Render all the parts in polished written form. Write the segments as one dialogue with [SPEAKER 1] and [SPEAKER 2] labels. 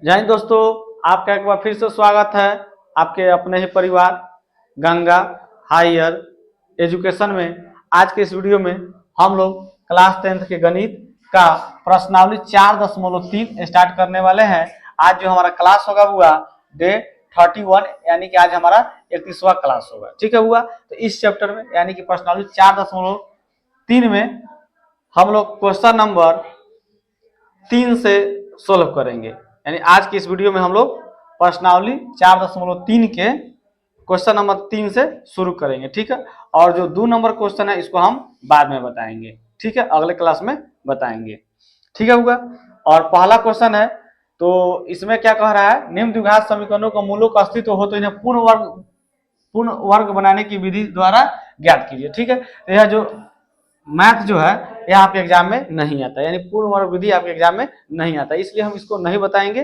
[SPEAKER 1] जय हिंद दोस्तों, आपका एक बार फिर से स्वागत है आपके अपने ही परिवार गंगा हायर एजुकेशन में। आज के इस वीडियो में हम लोग क्लास 10th के गणित का प्रश्नावली 4.3 स्टार्ट करने वाले हैं। आज जो हमारा क्लास होगा हुआ डे 31, यानी कि आज हमारा 31वां क्लास होगा। ठीक है हुआ, तो इस चैप्टर में यानी कि प्रश्नावली 4.3 में हम लोग क्वेश्चन नंबर 3 से सोल्व करेंगे। यानी आज की इस वीडियो में हम लोग प्रश्नावली 4.3 के क्वेश्चन नंबर 3 से शुरू करेंगे। ठीक है, और जो 2 नंबर क्वेश्चन है इसको हम बाद में बताएंगे। ठीक है, अगले क्लास में बताएंगे। ठीक है होगा। और पहला क्वेश्चन है, तो इसमें क्या कह रहा है, निम्न द्विघात समीकरणों का मूलों का अस्तित्व हो तो इन्हें पूर्ण वर्ग बनाने की विधि द्वारा ज्ञात कीजिए। ठीक है, तो यह जो मैथ जो है यह आपके एग्जाम में नहीं आता, यानी पूर्ण वर्ग विधि आपके एग्जाम में नहीं आता, इसलिए हम इसको नहीं बताएंगे,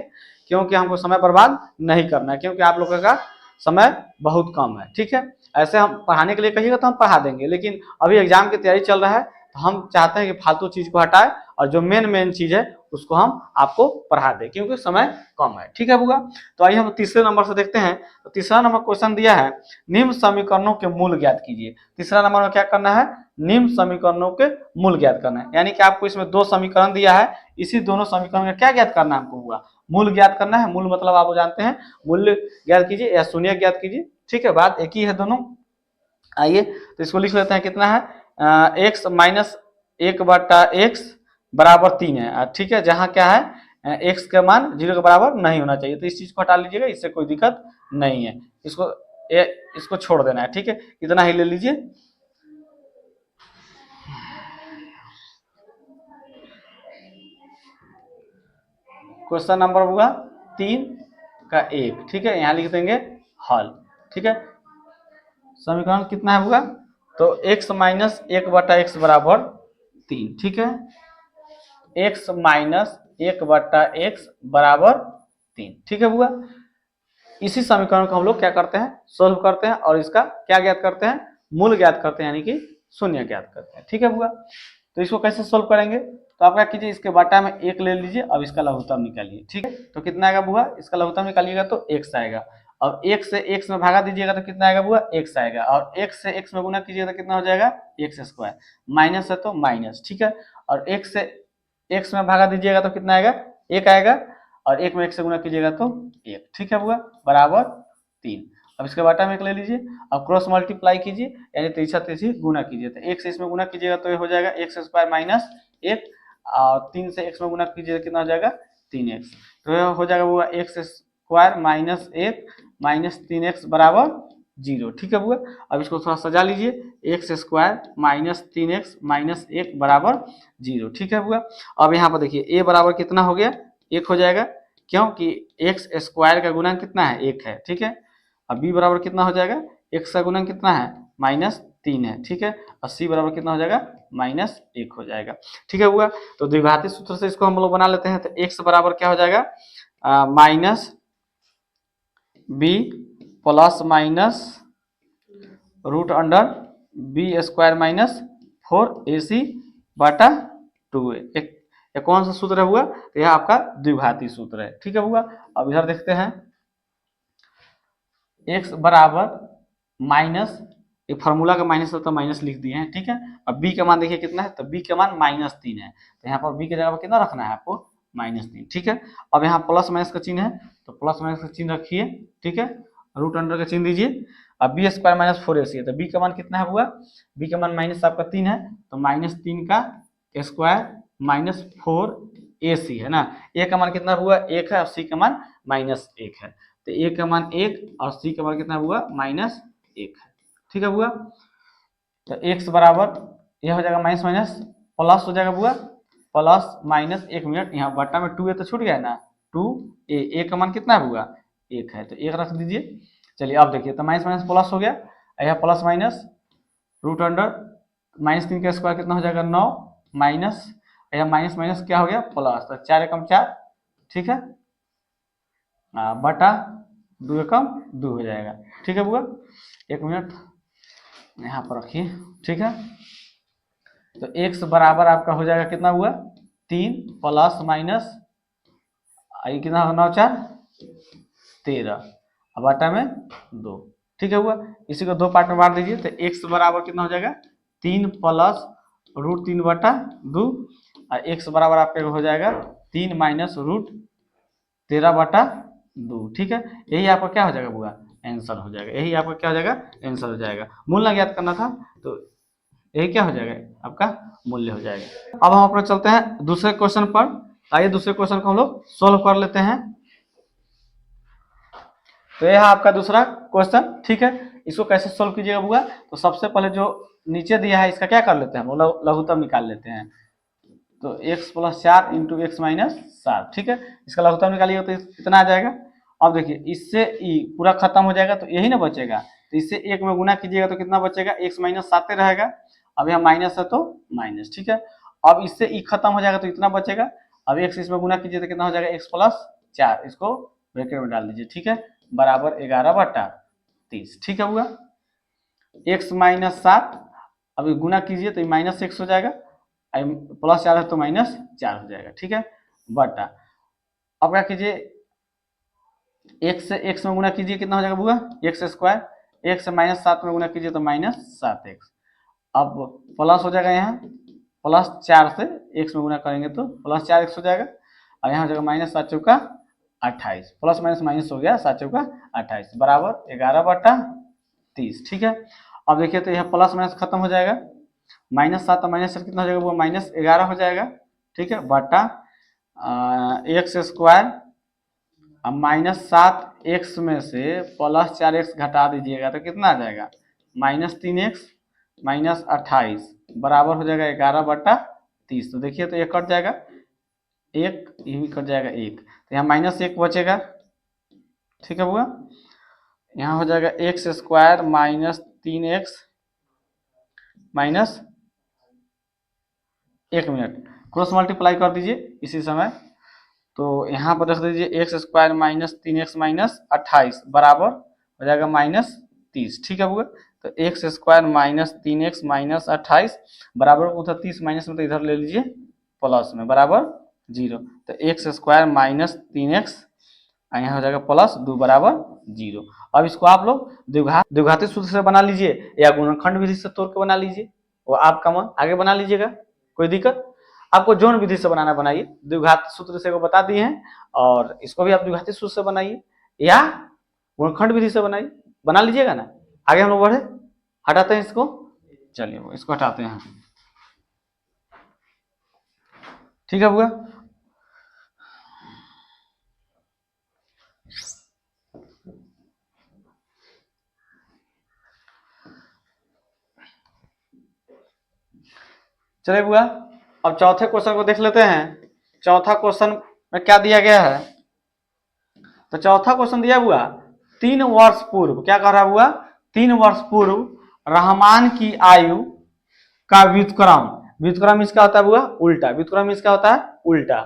[SPEAKER 1] क्योंकि हमको समय बर्बाद नहीं करना है, क्योंकि आप लोगों का समय बहुत कम है। ठीक है, ऐसे हम पढ़ाने के लिए कहिएगा तो हम पढ़ा देंगे, लेकिन अभी एग्जाम की तैयारी चल रहा है तो हम चाहते हैं कि फालतू चीज को हटाए और जो मेन चीज है उसको हम आपको पढ़ा दें, क्योंकि समय कम है। ठीक है बुआ, तो आइए हम तीसरे नंबर से देखते हैं। तो तीसरा नंबर क्वेश्चन दिया है, निम्न समीकरणों के मूल ज्ञात कीजिए। तीसरा नंबर में क्या करना है, निम्न समीकरणों के मूल ज्ञात करना है, यानी कि आपको इसमें 2 समीकरण दिया है, इसी दोनों समीकरण का क्या ज्ञात करना है हमको हुआ, मूल ज्ञात करना है। मूल मतलब आप जानते हैं, मूल्य ज्ञात कीजिए या शून्य ज्ञात कीजिए। ठीक है, बात एक ही है दोनों। आइए तो इसको लिख लेते हैं, कितना है, एक्स माइनस 1/x बराबर 3 है। ठीक है, जहां क्या है, एक्स का मान 0 के बराबर नहीं होना चाहिए, तो इस चीज को हटा लीजिएगा, इससे कोई दिक्कत नहीं है। इसको छोड़ देना है। ठीक है, इतना ही ले लीजिए। क्वेश्चन नंबर होगा 3 का 1। ठीक है, यहाँ लिख देंगे हल। ठीक है, समीकरण कितना है होगा, तो x माइनस 1/x बराबर 3। ठीक है, x माइनस 1/x बराबर 3। ठीक है बुआ, इसी समीकरण को हम लोग क्या करते हैं, सोल्व करते हैं, और इसका क्या ज्ञात करते हैं, मूल ज्ञात करते हैं, यानी कि शून्य ज्ञात करते हैं। ठीक है बुआ, तो इसको कैसे सोल्व करेंगे, तो आप क्या कीजिए, इसके बाटा में 1 ले लीजिए, अब इसका लघुत्तम निकालिए। ठीक है, तो कितना आएगा बुआ, इसका लघुत्तम निकालिएगा तो x आएगा। अब 1 से x में भागा दीजिएगा तो कितना आएगा बुआ, x आएगा, और x से x में गुना कीजिएगा तो कितना हो जाएगा, x²। माइनस है तो माइनस। ठीक है, और x से x में भागा दीजिएगा तो कितना आएगा, 1 आएगा, और 1 में 1 से गुना कीजिएगा तो 1। ठीक है बुआ, बराबर 3। अब इसके बाटा में 1 ले लीजिए, अब क्रॉस मल्टीप्लाई कीजिए, यानी तिरछा तिरछी गुना कीजिए, तो 1 से इसमें गुना कीजिएगा तो ये हो जाएगा x² माइनस 1, और 3 से x में गुना कीजिएगा कितना हो जाएगा, 3x। तो यह हो जाएगा बुआ x² माइनस 1 माइनस 3x बराबर 0। ठीक है बुआ, अब इसको थोड़ा सजा लीजिए, x² माइनस 3x माइनस 1 बराबर 0। ठीक है बुआ, अब यहाँ पर देखिए a बराबर कितना हो गया, 1 हो जाएगा, क्योंकि x² का गुणा कितना है, 1 है। ठीक है, अब b बराबर कितना हो जाएगा, x का गुणन कितना है, -3 है। ठीक है, और c बराबर कितना हो जाएगा, -1 हो जाएगा। ठीक है हुआ, तो द्विघाती सूत्र से इसको हम लोग बना लेते हैं, तो x बराबर क्या हो जाएगा, minus b plus minus root under b² minus 4ac बटा 2। एक कौन सा सूत्र है हुआ, तो यह आपका द्विघाती सूत्र है। ठीक है हुआ, अब इधर देखते हैं, x बराबर माइनस, ये फार्मूला का माइनस है तो माइनस लिख दिए हैं। ठीक है, अब b का मान देखिए कितना है, तो b का मान -3 है, तो यहाँ पर b की जगह पर कितना रखना है आपको, -3। ठीक है, अब यहाँ प्लस माइनस का चिन्ह है, तो प्लस माइनस का चिन्ह रखिए। ठीक है, रूट अंडर का चिन्ह दीजिए, अब b² माइनस 4ac है, तो b का मान कितना है हुआ, b का मान माइनस आपका 3 है, तो -3 का स्क्वायर माइनस 4ac है ना, a का मान कितना हुआ, 1 है, और c का मान -1 है, तो a का मान 1 और c का मान कितना हुआ, -1 है। ठीक है बुआ, तो x बराबर यह हो जाएगा माइनस माइनस प्लस हो जाएगा बुआ, प्लस माइनस 1 मिनट, यहाँ बट्टा में 2 है तो छूट गया ना, 2a का मान कितना है बुआ, 1 है, तो 1 रख दीजिए। चलिए अब देखिए, तो माइनस माइनस प्लस हो गया, यह प्लस माइनस रूट अंडर -3 का स्क्वायर कितना हो जाएगा, 9 माइनस, यह माइनस माइनस क्या हो गया प्लस, तो 4 एकम 4। ठीक है, बटा 2 एकम 2 हो जाएगा। ठीक है बुआ, 1 मिनट यहाँ पर रखिए। ठीक है, तो x बराबर आपका हो जाएगा कितना हुआ, 3 प्लस माइनस ये कितना होगा, 9 4 13, अब आटा में 2। ठीक है हुआ। इसी को दो पार्ट में बांट दीजिए तो x बराबर कितना हो जाएगा, 3 प्लस √3 बटा 2, और x बराबर आपका हो जाएगा 3 माइनस √13 बटा 2। ठीक है, यही आपका क्या हो जाएगा बुआ, आंसर हो जाएगा। यही आपका क्या हो जाएगा, आंसर हो जाएगा। मूल्य ज्ञात करना था तो यही क्या हो जाएगा, आपका मूल्य हो जाएगा। अब हम अपना चलते हैं दूसरे क्वेश्चन पर। आइए दूसरे क्वेश्चन को हम लोग सोल्व कर लेते हैं। तो यह आपका दूसरा क्वेश्चन। ठीक है, इसको कैसे सोल्व कीजिएगा बुआ, तो सबसे पहले जो नीचे दिया है इसका क्या कर लेते हैं, वो लघुत्तम निकाल लेते हैं। तो x + 4 इंटू x - 7। ठीक है, इसका लघुत्तम निकालिएगा तो इतना आ जाएगा। अब देखिए इससे ई पूरा खत्म हो जाएगा तो यही ना बचेगा, तो इससे 1 में गुना कीजिएगा तो कितना बचेगा, x - 7 रहेगा। अब यहाँ माइनस है तो माइनस। ठीक है, अब इससे ई खत्म हो जाएगा तो इतना बचेगा। अब x इसमें गुना कीजिए तो कितना हो जाएगा, x + 4, इसको ब्रैकेट में डाल दीजिए। ठीक है, बराबर 11 बटा 30। ठीक है हुआ, x - 7 अभी गुना कीजिए तो -x हो जाएगा, +4 है तो -4 हो जाएगा। ठीक है, बटा अब क्या कीजिए, x से x में गुना कीजिए कितना हो जाएगा बुआ, x², x से -7 में गुना कीजिए तो -7x। अब प्लस हो जाएगा, यहाँ +4 से x में गुना करेंगे तो +4x हो जाएगा, और यहाँ हो जाएगा -7 चौका 28, प्लस माइनस माइनस हो गया, 7 चौका 28 बराबर 11 बटा 30। ठीक है, अब देखिए तो यह प्लस माइनस खत्म हो जाएगा, -7 और -4 कितना हो जाएगा वो -11 हो जाएगा। ठीक है, बटा x² अब -7x में से +4x घटा दीजिएगा तो कितना आ जाएगा, -3x -28 बराबर हो जाएगा 11 बटा 30। तो देखिए तो ये कट जाएगा, एक ये भी कट जाएगा, एक तो यहाँ -1 बचेगा। ठीक है बुआ, यहाँ हो जाएगा x² -3x minus 1 minute cross multiply कर दीजिए इसी समय। तो यहाँ पर रख दीजिए x² -3x -28 बराबर हो जाएगा -30। ठीक है बुआ, तो x² -3x -28 बराबर उधर 30 माइनस में तो इधर ले लीजिए प्लस में बराबर 0। तो x² -3x यहाँ हो जाएगा +2 बराबर 0। अब इसको आप लोग द्विघाती सूत्र से बना लीजिए या गुणनखंड विधि से तोड़ के बना लीजिए, वो आपका मन आगे बना लीजिएगा, कोई दिक्कत। आपको जोन विधि से बनाना बनाइए, द्विघात सूत्र से को बता दिए हैं, और इसको भी आप द्विघाती सूत्र से बनाइए या गुणनखंड विधि से बनाइए, बना लीजिएगा ना। आगे हम लोग बढ़े, हटाते हैं इसको, चलिए वो इसको हटाते हैं। ठीक है बुआ, चलिए बुआ अब चौथे क्वेश्चन को देख लेते हैं। चौथा क्वेश्चन में क्या दिया गया है, तो चौथा क्वेश्चन दिया हुआ 3 वर्ष पूर्व, क्या कह रहा हुआ, 3 वर्ष पूर्व रहमान की आयु का व्युत्क्रम, व्युत्क्रम इसका होता है हुआ उल्टा, व्युत्क्रम इसका होता है उल्टा,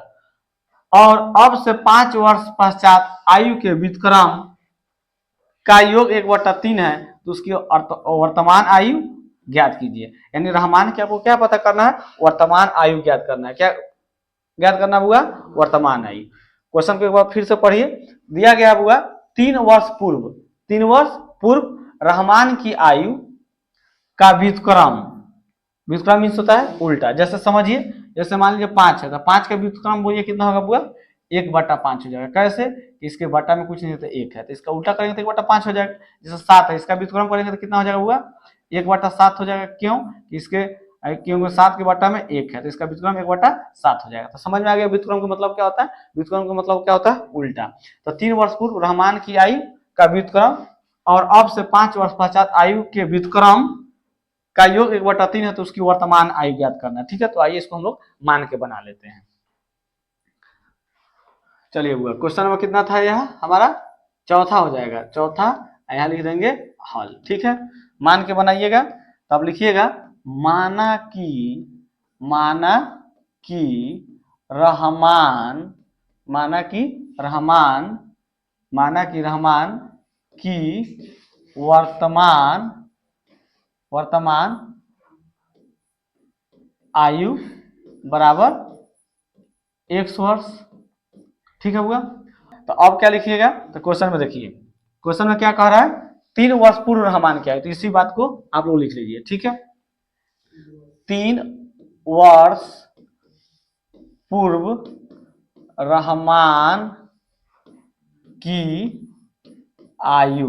[SPEAKER 1] और अब से 5 वर्ष पश्चात आयु के व्युत्क्रम का योग 1/3 है, तो उसकी वर्तमान आयु ज्ञात कीजिए। यानी रहमान के आपको क्या पता करना है, वर्तमान आयु ज्ञात करना है। क्या ज्ञात करना हुआ, वर्तमान आयु। क्वेश्चन को एक बार फिर से पढ़िए, दिया गया हुआ 3 वर्ष पूर्व, 3 वर्ष पूर्व रहमान की आयु का व्युत्क्रम, व्युत्क्रम मीन्स होता है उल्टा। जैसे समझिए, जैसे मान लीजिए 5 है तो 5 का व्युत्क्रम बोलिए कितना होगा बुआ, 1/5 हो जाएगा। कैसे, इसके बटा में कुछ नहीं है तो 1 है, तो इसका उल्टा करेंगे तो 1/5 हो जाएगा। जैसे 7 है, इसका व्युत्क्रम करेंगे तो कितना हो जाएगा बुआ, 1/7 हो जाएगा। क्यों, इसके क्योंकि 7 के बटा में 1 है तो इसका व्युत्क्रम 1/7 हो जाएगा। तो समझ में आ गया व्युत्क्रम का मतलब क्या होता है, व्युत्क्रम का मतलब क्या होता है उल्टा। तो 3 वर्ष पूर्व रहमान की आयु का व्युत्क्रम और अब से 5 वर्ष पश्चात आयु के व्युत्क्रम का योग 1/3 है, तो उसकी वर्तमान आयु ज्ञात करना है। ठीक है, तो आइए इसको हम लोग मान के बना लेते हैं। चलिए बुआ, क्वेश्चन नंबर कितना था, यह हमारा चौथा हो जाएगा, चौथा यहाँ लिख देंगे हल। ठीक है, मान के बनाइएगा, तो आप लिखिएगा माना कि रहमान, माना कि रहमान, माना कि रहमान की वर्तमान आयु बराबर 100 वर्ष। ठीक है हुआ। तो अब क्या लिखिएगा, तो क्वेश्चन में देखिए, क्वेश्चन में क्या कह रहा है, 3 वर्ष पूर्व रहमान क्या है, तो इसी बात को आप लोग लिख लीजिए। ठीक है, 3 वर्ष पूर्व रहमान की आयु,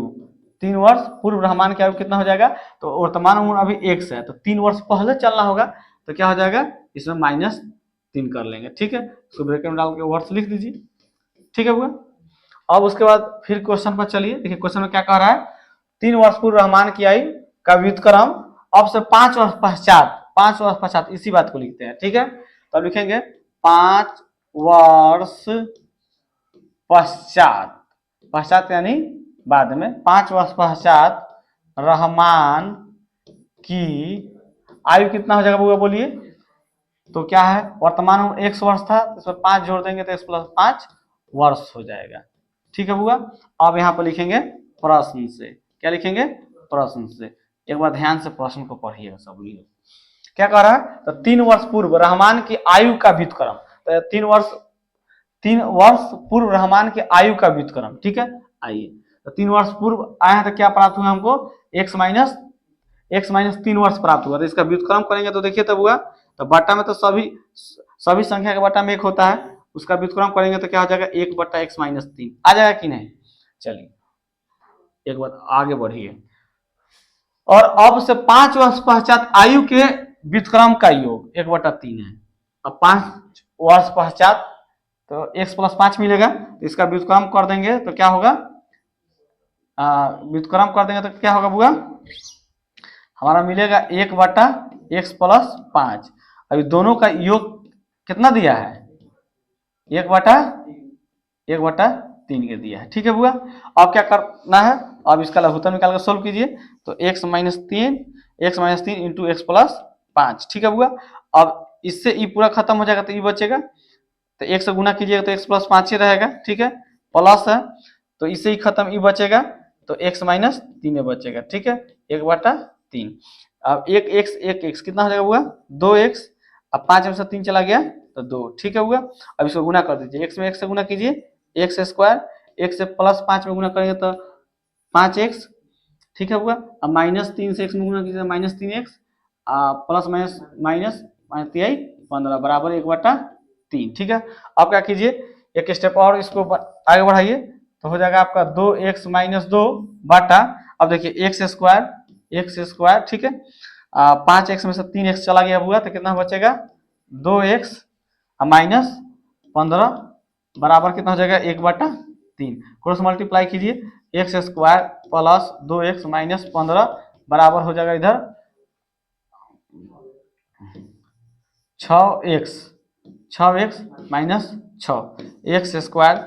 [SPEAKER 1] 3 वर्ष पूर्व रहमान की आयु कितना हो जाएगा, तो वर्तमान उम्र अभी 1 है, तो 3 वर्ष पहले चलना होगा, तो क्या हो जाएगा, इसमें -3 कर लेंगे। ठीक है, इसको ब्रैकेट में डाल के वर्ष लिख दीजिए। ठीक है हुआ। अब उसके बाद फिर क्वेश्चन पर चलिए, देखिए क्वेश्चन में क्या कह रहा है, 3 वर्ष पूर्व रहमान की आयु का व्युत्क्रम अब से 5 वर्ष पश्चात, 5 वर्ष पश्चात इसी बात को लिखते हैं। ठीक है, तो अब लिखेंगे 5 वर्ष पश्चात, पश्चात यानी बाद में, 5 वर्ष पश्चात रहमान की आयु कितना हो जाएगा बुआ बोलिए, तो क्या है, वर्तमान में 1 वर्ष था, तो इसमें 5 जोड़ देंगे तो 1+5 वर्ष हो जाएगा। ठीक है बुआ। अब यहाँ पर लिखेंगे प्रश्न से, क्या लिखेंगे, प्रश्न से। एक बार ध्यान से प्रश्न को पढ़िएगा सब लोग, क्या कह रहा है, तो 3 वर्ष पूर्व रहमान की आयु का व्युत्क्रम, तो 3 वर्ष पूर्व रहमान की आयु का व्युत्क्रम। ठीक है, आइए, तो 3 वर्ष पूर्व आया है, तो क्या प्राप्त हुआ हमको, x माइनस 3 वर्ष प्राप्त हुआ, तो इसका व्युत्क्रम करेंगे तो देखिए तब हुआ, तो बट्टा में तो सभी संख्या के बट्टा में 1 होता है, उसका व्युत्क्रम करेंगे तो क्या हो जाएगा, 1/x-3 आ जाएगा कि नहीं। चलिए एक बार आगे बढ़िए, और अब से 5 वर्ष पश्चात आयु के व्युत्क्रम का योग 1/3 है। अब 5 वर्ष पश्चात तो x+5 मिलेगा, तो इसका व्युत्क्रम कर देंगे तो क्या होगा, व्युत्क्रम कर देंगे तो क्या होगा बुआ, हमारा मिलेगा 1/x+5। अभी दोनों का योग कितना दिया है, 1/3 के दिया है। ठीक है बुआ। अब क्या करना है, अब इसका लघुत्तम निकाल कर सोल्व कीजिए, तो x-3 इंटू x+5। ठीक है बुआ। अब इससे ई पूरा खत्म हो जाएगा तो ई बचेगा, तो 1 से गुना कीजिएगा तो x+5 ही रहेगा। ठीक है, प्लस है तो इससे ही खत्म, ई बचेगा तो x-3 बचेगा। ठीक है, 1/3। अब एक x कितना हो जाएगा बुआ, 2x। अब 5 में से 3 चला गया तो 2। ठीक है बुआ। अब इसको गुना कर दीजिए, x में 1 से गुना कीजिए, x², 1 से +5 में गुना करेंगे तो 5x। ठीक है बुआ। अब -3 से x में गुना कीजिए, -3x, प्लस माइनस 15 बराबर 1/3। ठीक है, अब क्या कीजिए, एक स्टेप और इसको आगे बढ़ाइए, तो हो जाएगा आपका 2x-2 बटा, अब देखिए x²। ठीक है, 5x में से 3x चला गया हुआ, तो कितना बचेगा, 2x माइनस 15 बराबर कितना हो जाएगा, 1/3। क्रॉस मल्टीप्लाई कीजिए, x² प्लस 2x माइनस 15 बराबर हो जाएगा इधर 6x minus 6, x²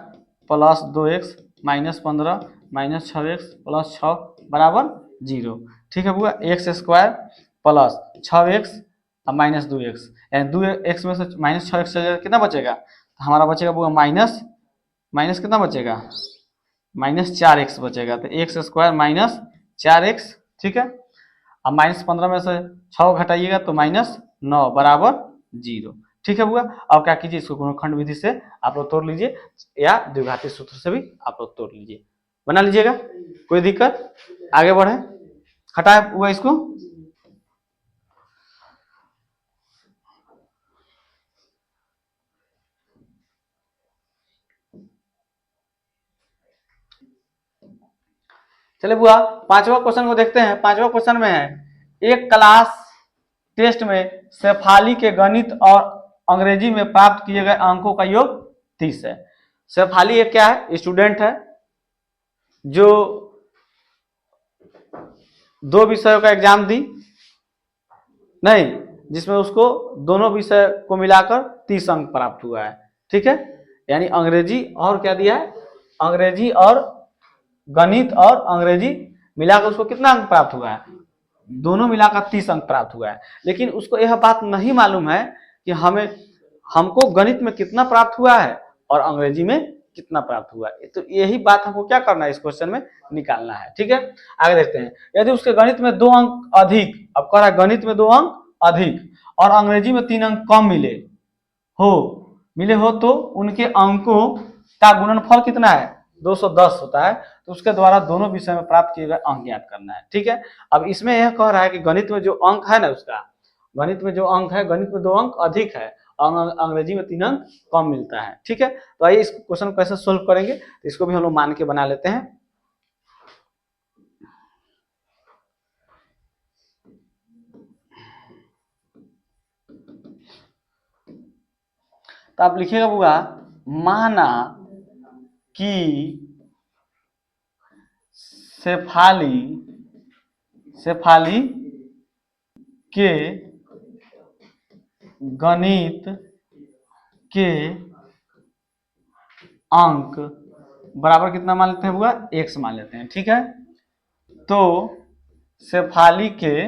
[SPEAKER 1] plus 2x minus 15 minus 6x plus 6 बराबर 0। ठीक है बुआ, x² plus 6x minus 2x, यानी 2x में से माइनस 6x चलेगा, कितना बचेगा, तो हमारा बचेगा बुआ माइनस कितना बचेगा, -4x बचेगा, तो x² माइनस 4x। ठीक है, अब -15 में से 6 घटाइएगा तो -9 बराबर 0। ठीक है बुआ। अब क्या कीजिए, इसको गुणनखंड विधि से आप लोग तोड़ लीजिए, या द्विघाती सूत्र से भी आप लोग तोड़ लीजिए, बना लीजिएगा, कोई दिक्कत, आगे बढ़े, हटाए हुआ इसको। चलिए बुआ, 5वां क्वेश्चन को देखते हैं। 5वां क्वेश्चन में है, एक क्लास टेस्ट में शेफाली के गणित और अंग्रेजी में प्राप्त किए गए अंकों का योग 30 है। शेफाली एक क्या है, स्टूडेंट है जो 2 विषयों का एग्जाम दी, नहीं, जिसमें उसको दोनों विषय को मिलाकर 30 अंक प्राप्त हुआ है। ठीक है, यानी अंग्रेजी और क्या दिया है, अंग्रेजी और गणित और अंग्रेजी मिलाकर उसको कितना अंक प्राप्त हुआ है, दोनों मिलाकर 30 अंक प्राप्त हुआ है। लेकिन उसको यह बात नहीं मालूम है कि हमको गणित में कितना प्राप्त हुआ है और अंग्रेजी में कितना प्राप्त हुआ है, तो यही बात हमको क्या करना है, इस क्वेश्चन में निकालना है। ठीक है, आगे देखते हैं। यदि उसके गणित में 2 अंक अधिक, अब कह रहा है गणित में 2 अंक अधिक और अंग्रेजी में 3 अंक कम मिले हो तो उनके अंकों का गुणनफल कितना है 210 होता है, तो उसके द्वारा दोनों विषय में प्राप्त किए गए अंक ज्ञात करना है। ठीक है, अब इसमें यह कह रहा है कि गणित में जो अंक है ना उसका, गणित में जो अंक है, गणित में 2 अंक अधिक है और अंग्रेजी में 3 अंक कम मिलता है। ठीक है, तो आइए इस क्वेश्चन को कैसे सोल्व करेंगे, तो इसको भी हम लोग मान के बना लेते हैं। तो आप लिखिएगा बुआ, माना कि शेफाली के गणित के अंक बराबर कितना मान लेते हैं बुआ, x मान लेते हैं। ठीक है, तो शेफाली के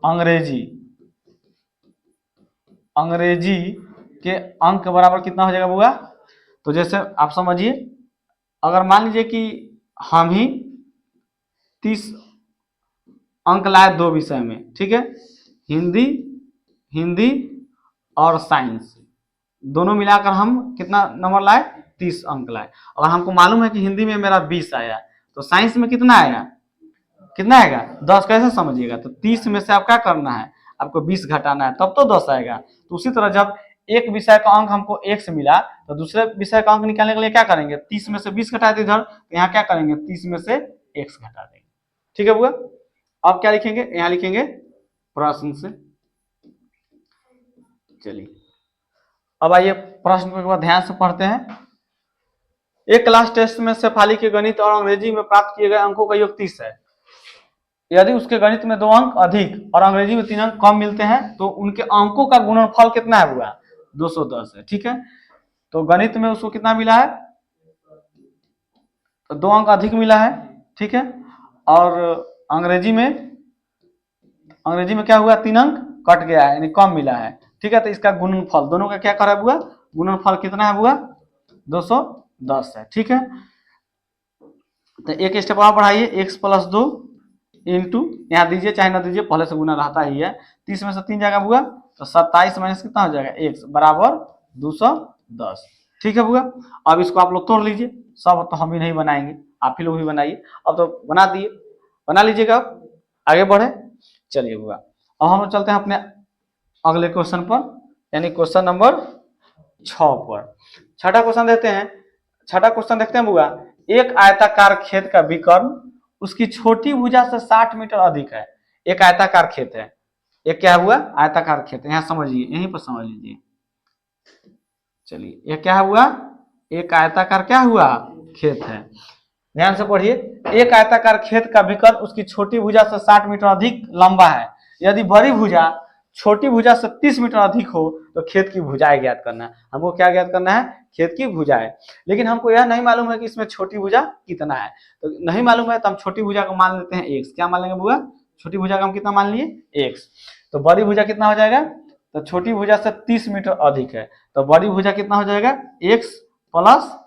[SPEAKER 1] अंग्रेजी के अंक बराबर कितना हो जाएगा बुआ, तो जैसे आप समझिए, अगर मान लीजिए कि हम ही 30 अंक लाए 2 विषय में, ठीक है, हिंदी और साइंस दोनों मिलाकर हम कितना नंबर लाए, 30 अंक लाए। और हमको मालूम है कि हिंदी में मेरा 20 आया, तो साइंस में कितना आएगा, कितना आएगा 10। कैसे समझिएगा, तो 30 में से आप क्या करना है, आपको 20 घटाना है, तब तो 10 आएगा। तो उसी तरह जब एक विषय का अंक हमको x मिला, तो दूसरे विषय का अंक निकालने के लिए क्या करेंगे, 30 में से 20 घटा दें इधर, तो यहाँ क्या करेंगे, 30 में से x घटा देंगे। ठीक है बुआ, अब क्या लिखेंगे, यहाँ लिखेंगे प्रश्न से। चलिए अब आइए प्रश्न को एक बार ध्यान से पढ़ते हैं। एक क्लास टेस्ट में शेफाली के गणित और अंग्रेजी में प्राप्त किए गए अंकों का योग 30 है। यदि उसके गणित में 2 अंक अधिक और अंग्रेजी में 3 अंक कम मिलते हैं, तो उनके अंकों का गुणनफल कितना है बुआ, 210 है। ठीक है, तो गणित में उसको कितना मिला है, तो 2 अंक अधिक मिला है। ठीक है, और अंग्रेजी में क्या हुआ, 3 अंक कट गया है, यानी कम मिला है। ठीक है, तो इसका गुणनफल दोनों का क्या करा बुआ, गुणनफल कितना है बुआ, 210 है। ठीक है, तो एक स्टेप और बढ़ाइए, x + 2 इंटू, यहाँ दीजिए चाहे ना दीजिए, पहले से गुना रहता ही है। 30 में से 3 जाएगा बुआ, तो 27 माइनस कितना हो जाएगा, x बराबर 210। ठीक है बुआ, अब इसको आप लोग तोड़ लीजिए, सब तो हम ही नहीं बनाएंगे, आप ही लोग भी बनाइए। अब तो बना दिए, बना लीजिएगा, आगे बढ़े। चलिए बुआ, अब हम लोग चलते हैं अपने अगले क्वेश्चन पर, यानी क्वेश्चन नंबर 6 पर। छठा क्वेश्चन देखते हैं बुआ। एक आयताकार खेत का विकर्ण उसकी छोटी भुजा से 60 मीटर अधिक है। एक आयताकार खेत है, एक क्या हुआ, आयताकार खेत है, यहाँ समझिए, यहीं पर समझ लीजिए। चलिए, ये क्या हुआ, एक आयताकार क्या हुआ, खेत है। ध्यान से पढ़िए, एक आयताकार खेत का विकर्ण उसकी छोटी भुजा से 60 मीटर अधिक लंबा है। यदि बड़ी भुजा छोटी भुजा से 30 मीटर अधिक हो, तो खेत की भुजाएं ज्ञात करना है। हमको क्या ज्ञात करना है, खेत की भुजाएं। लेकिन हमको यह नहीं मालूम है कि इसमें छोटी भुजा कितना है, तो नहीं मालूम है, तो हम छोटी भुजा को मान लेते हैं x। क्या मान लेंगे बुआ, छोटी भुजा का हम कितना मान लिए, x। तो बड़ी भुजा कितना हो जाएगा, तो छोटी भुजा से 30 मीटर अधिक है, तो बड़ी भुजा कितना हो जाएगा, x +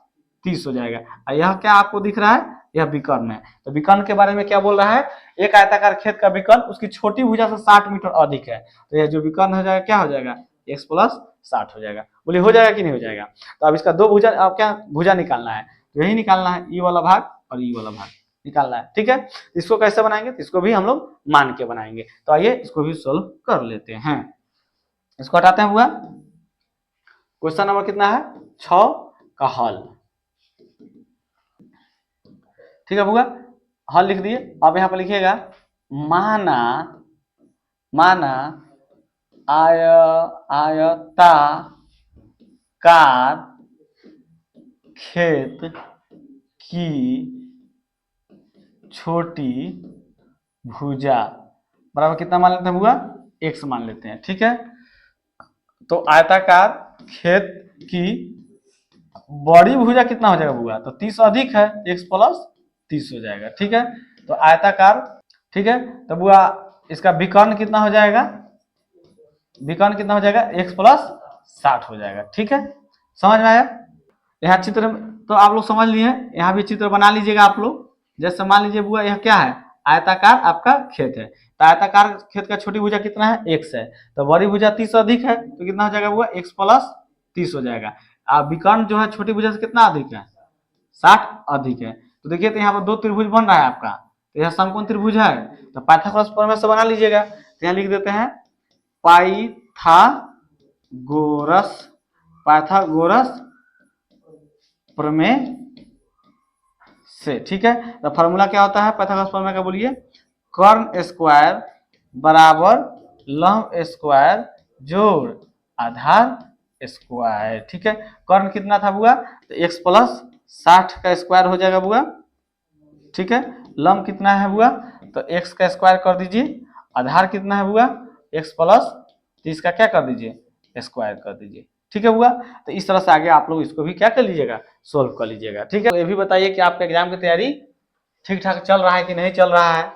[SPEAKER 1] 30 हो जाएगा। और यह क्या आपको दिख रहा है, यह विकर्ण है। तो विकर्ण के बारे में क्या बोल रहा है, एक आयताकार खेत का विकर्ण उसकी छोटी भुजा से 60 मीटर अधिक है, तो यह जो विकर्ण हो जाएगा क्या हो जाएगा, x + 60 हो जाएगा। बोलिए हो जाएगा कि नहीं हो जाएगा। तो अब इसका 2 भुजा, अब क्या भुजा निकालना है, तो यही निकालना है, ई वाला भाग और ई वाला भाग निकालना है। ठीक है, इसको कैसे बनाएंगे, तो इसको भी हम लोग मान के बनाएंगे। तो आइए इसको भी सोल्व कर लेते हैं। इसको हटाते हैं बुआ, क्वेश्चन नंबर कितना है, 6 का हल। ठीक है बुआ, हल लिख दिए। अब यहाँ पर लिखिएगा, माना आयताकार खेत की छोटी भुजा बराबर कितना मान लेते हैं बुआ, x मान लेते हैं। ठीक है, तो आयताकार खेत की बड़ी भुजा कितना हो जाएगा बुआ, तो 30 अधिक है, x + 30 हो जाएगा। ठीक है, तो आयताकार, ठीक है, तो बुआ इसका विकर्ण कितना हो जाएगा, विकर्ण कितना हो जाएगा, x + 60 हो जाएगा। ठीक है, समझ में आया। यहाँ चित्र तो आप लोग समझ लिए, यहाँ भी चित्र बना लीजिएगा आप लोग। जैसे मान लीजिए बुआ, यह क्या है, आयताकार आपका खेत है, तो आयताकार खेत का छोटी भुजा कितना है, x है, तो बड़ी भुजा 30 अधिक है, तो कितना हो जाएगा बुआ, x + 30 हो जाएगा। विकर्ण जो है छोटी भुजा से कितना अधिक है, 60 अधिक है। तो देखिए तो यहाँ पर 2 त्रिभुज बन रहा है आपका, तो यह समकोण त्रिभुज है, तो पाइथागोरस प्रमेय से बना लीजिएगा। तो यहाँ लिख देते हैं पाइथागोरस पाइथागोरस प्रमेय से, ठीक है। तो फॉर्मूला क्या होता है पाइथागोरस प्रमेय का, बोलिए, कर्ण स्क्वायर बराबर लंब स्क्वायर जोड़ आधार स्क्वायर, ठीक है। कर्ण कितना था बुआ, तो x प्लस 60 का स्क्वायर हो जाएगा बुआ, ठीक है। लंब कितना है बुआ, तो x का स्क्वायर कर दीजिए, आधार कितना है बुआ, x प्लस 30 का क्या कर दीजिए, स्क्वायर कर दीजिए, ठीक है बुआ। तो इस तरह से आगे आप लोग इसको भी क्या कर लीजिएगा, सोल्व कर लीजिएगा, ठीक है। तो ये भी बताइए कि आपका एग्जाम की तैयारी ठीक ठाक चल रहा है कि नहीं चल रहा है।